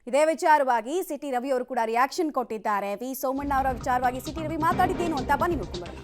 ಇದೇ ವಿಚಾರವಾಗಿ ಸಿಟಿ ರವಿ ಅವರು ಕೂಡ ರಿಯಾಕ್ಷನ್ ಕೊಟ್ಟಿದ್ದಾರೆ. ವಿ ಸೋಮಣ್ಣ ಅವರ ವಿಚಾರವಾಗಿ ಸಿಟಿ ರವಿ ಮಾತಾಡಿದ್ದೇನು ಅಂತ ಬನ್ನಿ ನೋಡ್ಕೊಂಡು ಬರೋಣ.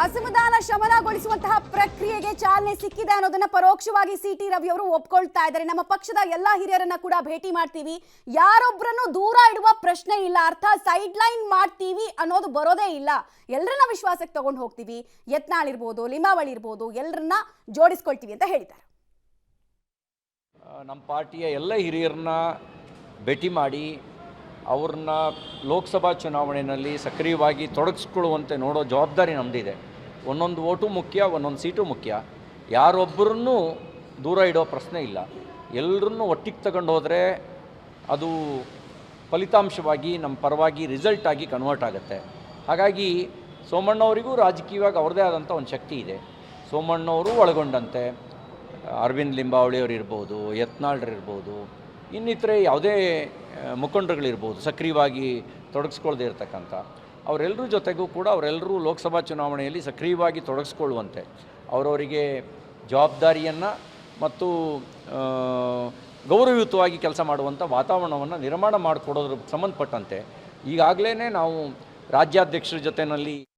ಅಸಮಾಧಾನ ಶಮನಗೊಳಿಸುವಂತಹ ಪ್ರಕ್ರಿಯೆಗೆ ಚಾಲನೆ ಸಿಕ್ಕಿದೆ ಅನ್ನೋದನ್ನ ಪರೋಕ್ಷವಾಗಿ ಸಿಟಿ ರವಿ ಅವರು ಒಪ್ಕೊಳ್ತಾ ಇದ್ದಾರೆ. ನಮ್ಮ ಪಕ್ಷದ ಎಲ್ಲಾ ಹಿರಿಯರನ್ನ ಕೂಡ ಭೇಟಿ ಮಾಡ್ತೀವಿ, ಯಾರೊಬ್ಬರನ್ನು ದೂರ ಇಡುವ ಪ್ರಶ್ನೆ ಇಲ್ಲ, ಅರ್ಥಾತ್ ಸೈಡ್ ಲೈನ್ ಮಾಡ್ತೀವಿ ಅನ್ನೋದು ಬರೋದೇ ಇಲ್ಲ, ಎಲ್ಲರನ್ನ ವಿಶ್ವಾಸಕ್ಕೆ ತಗೊಂಡು ಹೋಗ್ತೀವಿ, ಯತ್ನಾಳ್ ಇರ್ಬೋದು, ಲಿಂಬಾವಳಿ ಇರ್ಬೋದು, ಎಲ್ಲರನ್ನ ಜೋಡಿಸ್ಕೊಳ್ತೀವಿ ಅಂತ ಹೇಳಿದ್ದಾರೆ. ನಮ್ಮ ಪಾರ್ಟಿಯ ಎಲ್ಲ ಹಿರಿಯರನ್ನ ಭೇಟಿ ಮಾಡಿ ಅವ್ರನ್ನ ಲೋಕಸಭಾ ಚುನಾವಣೆಯಲ್ಲಿ ಸಕ್ರಿಯವಾಗಿ ತೊಡಗಿಸ್ಕೊಳ್ಳುವಂತೆ ನೋಡೋ ಜವಾಬ್ದಾರಿ ನಮ್ಮದಿದೆ. ಒಂದೊಂದು ಓಟು ಮುಖ್ಯ, ಒಂದೊಂದು ಸೀಟು ಮುಖ್ಯ. ಯಾರೊಬ್ಬರನ್ನೂ ದೂರ ಇಡೋ ಪ್ರಶ್ನೆ ಇಲ್ಲ. ಎಲ್ಲರನ್ನೂ ಒಟ್ಟಿಗೆ ತಗೊಂಡು ಹೋದರೆ ಅದು ಫಲಿತಾಂಶವಾಗಿ ನಮ್ಮ ಪರವಾಗಿ ರಿಸಲ್ಟ್ ಆಗಿ ಕನ್ವರ್ಟ್ ಆಗುತ್ತೆ. ಹಾಗಾಗಿ ಸೋಮಣ್ಣವರಿಗೂ ರಾಜಕೀಯವಾಗಿ ಅವ್ರದ್ದೇ ಆದಂಥ ಒಂದು ಶಕ್ತಿ ಇದೆ. ಸೋಮಣ್ಣವರು ಒಳಗೊಂಡಂತೆ ಅರವಿಂದ್ ಲಿಂಬಾವಳಿಯವರು ಇರ್ಬೋದು, ಯತ್ನಾಳ್ರಿರ್ಬೋದು, ಇನ್ನಿತರೆ ಯಾವುದೇ ಮುಖಂಡರುಗಳಿರ್ಬೋದು ಸಕ್ರಿಯವಾಗಿ ತೊಡಗಿಸ್ಕೊಳ್ಳದೆ ಇರತಕ್ಕಂಥ ಅವರೆಲ್ಲರ ಜೊತೆಗೂ ಕೂಡ ಅವರೆಲ್ಲರೂ ಲೋಕಸಭಾ ಚುನಾವಣೆಯಲ್ಲಿ ಸಕ್ರಿಯವಾಗಿ ತೊಡಗಿಸ್ಕೊಳ್ಳುವಂತೆ ಅವರವರಿಗೆ ಜವಾಬ್ದಾರಿಯನ್ನು ಮತ್ತು ಗೌರವಯುತವಾಗಿ ಕೆಲಸ ಮಾಡುವಂಥ ವಾತಾವರಣವನ್ನು ನಿರ್ಮಾಣ ಮಾಡಿಕೊಡೋದ್ರ ಸಂಬಂಧಪಟ್ಟಂತೆ ಈಗಾಗಲೇ ನಾವು ರಾಜ್ಯಾಧ್ಯಕ್ಷರ ಜೊತೆಯಲ್ಲಿ